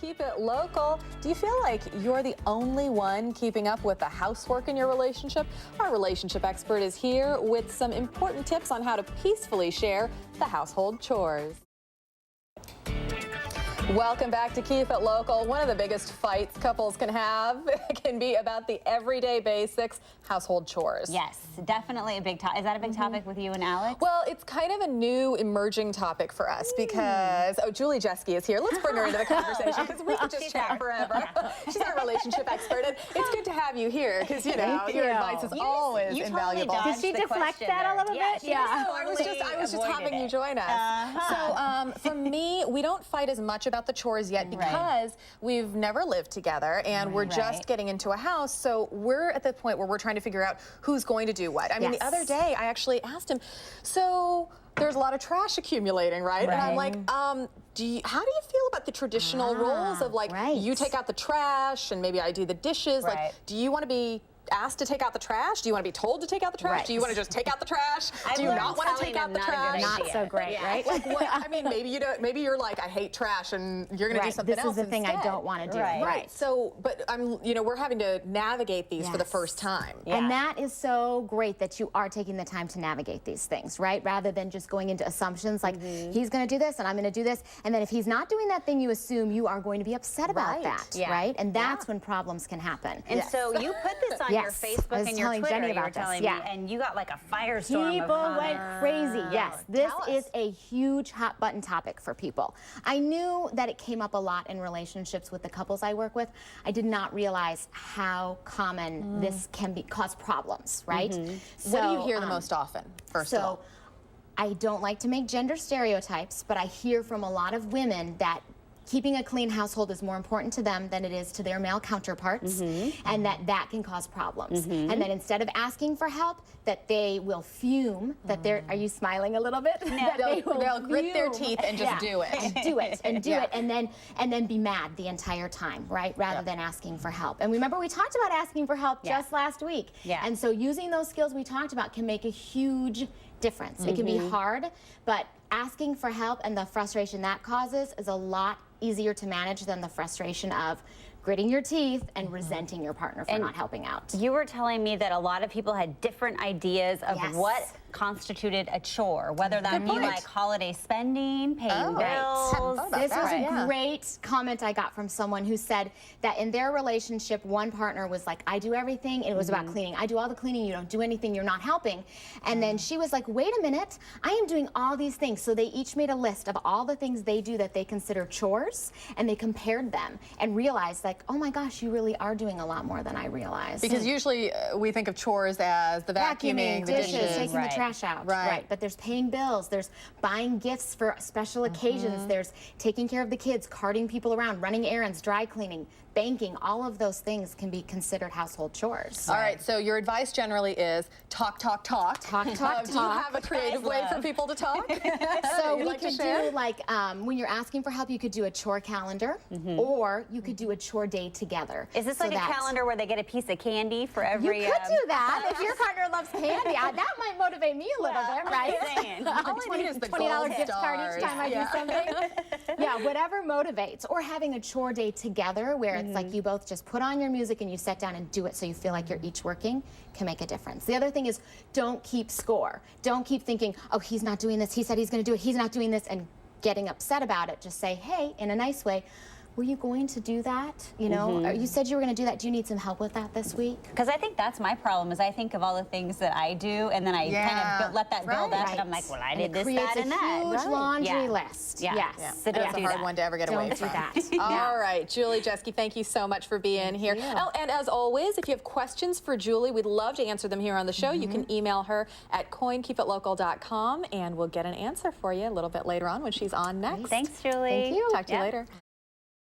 Keep it local. Do you feel like you're the only one keeping up with the housework in your relationship? Our relationship expert is here with some important tips on how to peacefully share the household chores. Welcome back to Keep It Local. One of the biggest fights couples can have can be about the everyday basics, household chores. Yes, definitely a big topic. Is that a big topic with you and Alex? Well, it's kind of a new emerging topic for us because, Julie Jeske is here. Let's bring her into the conversation because we could just chat forever. She's our relationship expert, and it's good to have you here because, you know, your advice is always invaluable. Totally Did she deflect that a little bit? Yeah. No, I was just having you join us. So for me, we don't fight as much about the chores yet because we've never lived together and we're just getting into a house. So we're at the point where we're trying to figure out who's going to do what. I mean, the other day I actually asked him, so there's a lot of trash accumulating, right? And I'm like, how do you feel about the traditional roles of like, you take out the trash and maybe I do the dishes? Like, do you want to be asked to take out the trash? Do you want to be told to take out the trash? Do you want to just take out the trash? Do you not want to take out the trash? Not so great, right? Like what? I mean, maybe you don't. Maybe you're like, I hate trash, and you're going to do something else. This is the thing I don't want to do. Right. So, but we're having to navigate these for the first time. And that is so great that you are taking the time to navigate these things, right? Rather than just going into assumptions like he's going to do this and I'm going to do this, and then if he's not doing that thing, you assume you are going to be upset about that, right? And that's when problems can happen. And so you put this on your Facebook and your Twitter, you were telling me, and you got like a firestorm. People went crazy. Yes, this is a huge hot button topic for people. I knew that it came up a lot in relationships with the couples I work with. I did not realize how common this can cause problems, right? So, what do you hear the most often, first of all? I don't like to make gender stereotypes, but I hear from a lot of women that keeping a clean household is more important to them than it is to their male counterparts, and that can cause problems. And then instead of asking for help, that they will fume, that they're, are you smiling a little bit? No, they'll grit their teeth and just do it. And do it, and do it, and then be mad the entire time, right? Rather than asking for help. And remember, we talked about asking for help just last week. And so using those skills we talked about can make a huge difference. It can be hard, but asking for help and the frustration that causes is a lot easier to manage than the frustration of gritting your teeth and resenting your partner for not helping out. You were telling me that a lot of people had different ideas of what constituted a chore, whether that be like holiday spending, paying bills. This was a great comment I got from someone who said that in their relationship, one partner was like, I do everything, and it was about cleaning. I do all the cleaning, you don't do anything, you're not helping. And then she was like, wait a minute, I am doing all these things. So they each made a list of all the things they do that they consider chores, and they compared them and realized like, oh my gosh, you really are doing a lot more than I realized. Because usually we think of chores as the vacuuming, the dishes, taking the trash out. But there's paying bills, there's buying gifts for special occasions, there's taking care of the kids, carting people around, running errands, dry cleaning, banking. All of those things can be considered household chores. All right, so your advice generally is talk, talk, talk. Talk, talk, Do you have a creative way for people to talk? So we could do like, when you're asking for help, you could do a chore calendar, or you could do a chore day together. Is this like a calendar where they get a piece of candy for every... You could do that. If your partner loves candy, that might motivate me a little bit, right? All I need is the $20 gift card each time I do something. Whatever motivates. Or having a chore day together where it's like you both just put on your music and you sit down and do it so you feel like you're each working can make a difference. The other thing is don't keep score. Don't keep thinking, oh, he's not doing this. He said he's going to do it. He's not doing this, and getting upset about it. Just say, hey, in a nice way, were you going to do that? You know, you said you were going to do that. Do you need some help with that this week? Because I think that's my problem, is I think of all the things that I do, and then I kind of let that build up, and I'm like, well, I did this, that, and that. Huge laundry list. Yes. So that's a hard one to ever get away from. Don't do that. All right, Julie Jeske, thank you so much for being here. Oh, and as always, if you have questions for Julie, we'd love to answer them here on the show. You can email her at coinkeepitlocal.com, and we'll get an answer for you a little bit later on when she's on next. Thank you. Thanks, Julie. Thank you. Talk to you later.